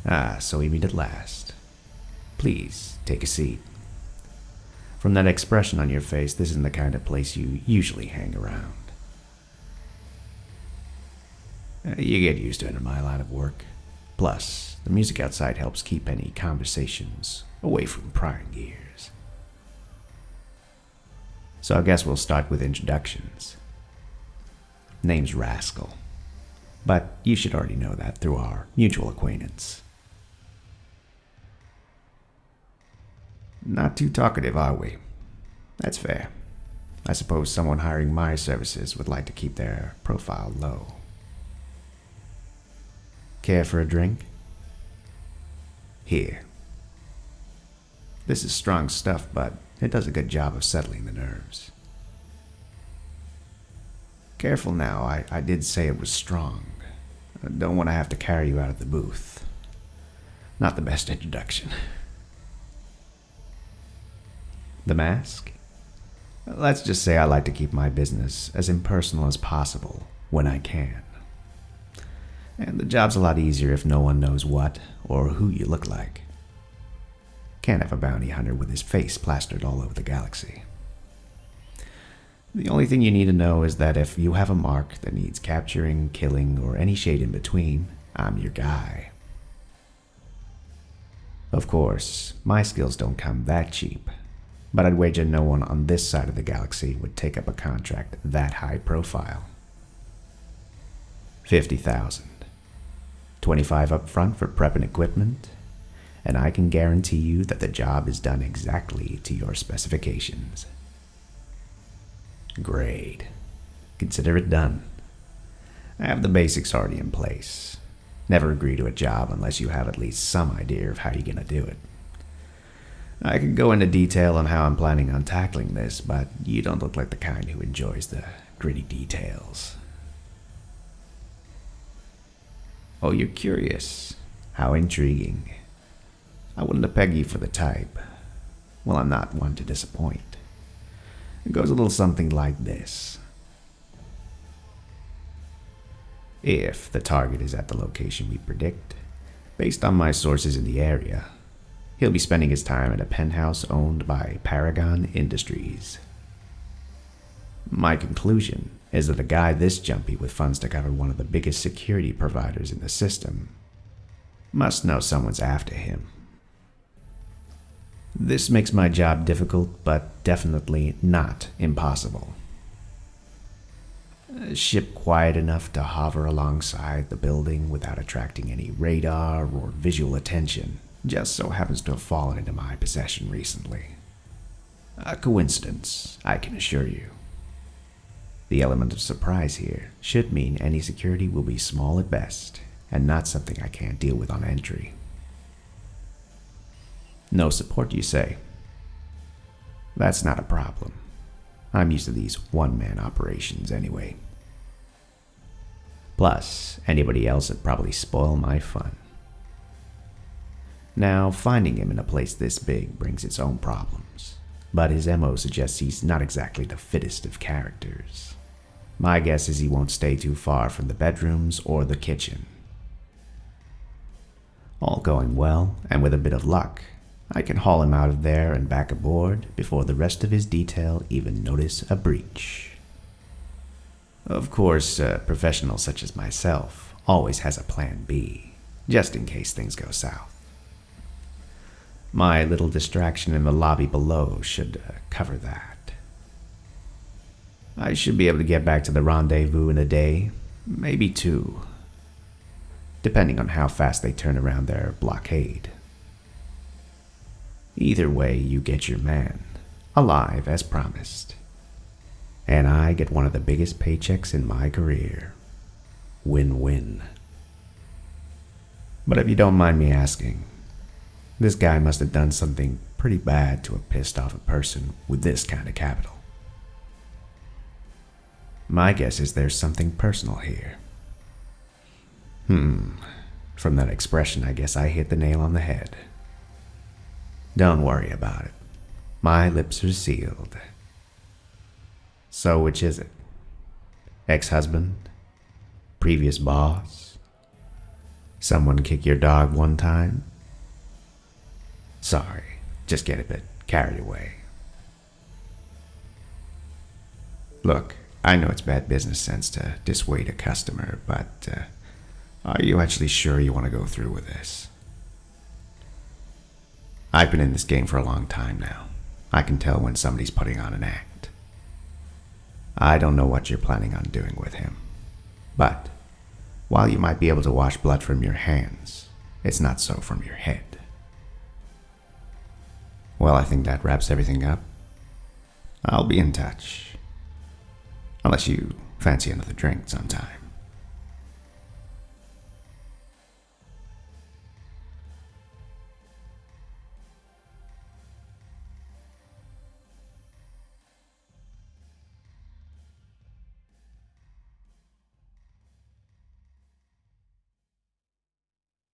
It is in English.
Ah, so we meet at last. Please, take a seat. From that expression on your face, this isn't the kind of place you usually hang around. You get used to it in my line of work. Plus, the music outside helps keep any conversations away from prying ears. So I guess we'll start with introductions. Name's Rascal, but you should already know that through our mutual acquaintance. Not too talkative, are we? That's fair. I suppose someone hiring my services would like to keep their profile low. Care for a drink? Here. This is strong stuff, but it does a good job of settling the nerves. Careful now, I did say it was strong. I don't want to have to carry you out of the booth. Not the best introduction. The mask? Let's just say I like to keep my business as impersonal as possible when I can. And the job's a lot easier if no one knows what or who you look like. Can't have a bounty hunter with his face plastered all over the galaxy. The only thing you need to know is that if you have a mark that needs capturing, killing, or any shade in between, I'm your guy. Of course, my skills don't come that cheap, but I'd wager no one on this side of the galaxy would take up a contract that high profile. 50,000. 25 up front for prep and equipment, and I can guarantee you that the job is done exactly to your specifications. Great. Consider it done. I have the basics already in place. Never agree to a job unless you have at least some idea of how you're gonna do it. I could go into detail on how I'm planning on tackling this, but you don't look like the kind who enjoys the gritty details. Oh, you're curious. How intriguing. I wouldn't have pegged you for the type. Well, I'm not one to disappoint. It goes a little something like this. If the target is at the location we predict, based on my sources in the area, he'll be spending his time at a penthouse owned by Paragon Industries. My conclusion is that a guy this jumpy with funds to cover one of the biggest security providers in the system must know someone's after him. This makes my job difficult, but definitely not impossible. A ship quiet enough to hover alongside the building without attracting any radar or visual attention just so happens to have fallen into my possession recently. A coincidence, I can assure you. The element of surprise here should mean any security will be small at best, and not something I can't deal with on entry. No support, you say? That's not a problem. I'm used to these one-man operations anyway. Plus, anybody else would probably spoil my fun. Now, finding him in a place this big brings its own problems, but his MO suggests he's not exactly the fittest of characters. My guess is he won't stay too far from the bedrooms or the kitchen. All going well, and with a bit of luck, I can haul him out of there and back aboard before the rest of his detail even notice a breach. Of course, a professional such as myself always has a plan B, just in case things go south. My little distraction in the lobby below should cover that. I should be able to get back to the rendezvous in a day, maybe two, depending on how fast they turn around their blockade. Either way, you get your man, alive as promised. And I get one of the biggest paychecks in my career. Win-win. But if you don't mind me asking, this guy must have done something pretty bad to have pissed off a person with this kind of capital. My guess is there's something personal here. From that expression, I guess I hit the nail on the head. Don't worry about it. My lips are sealed. So which is it? Ex-husband? Previous boss? Someone kick your dog one time? Sorry, just get a bit carried away. Look, I know it's bad business sense to dissuade a customer, but are you actually sure you want to go through with this? I've been in this game for a long time now. I can tell when somebody's putting on an act. I don't know what you're planning on doing with him, but while you might be able to wash blood from your hands, it's not so from your head. Well, I think that wraps everything up. I'll be in touch. Unless you fancy another drink sometime.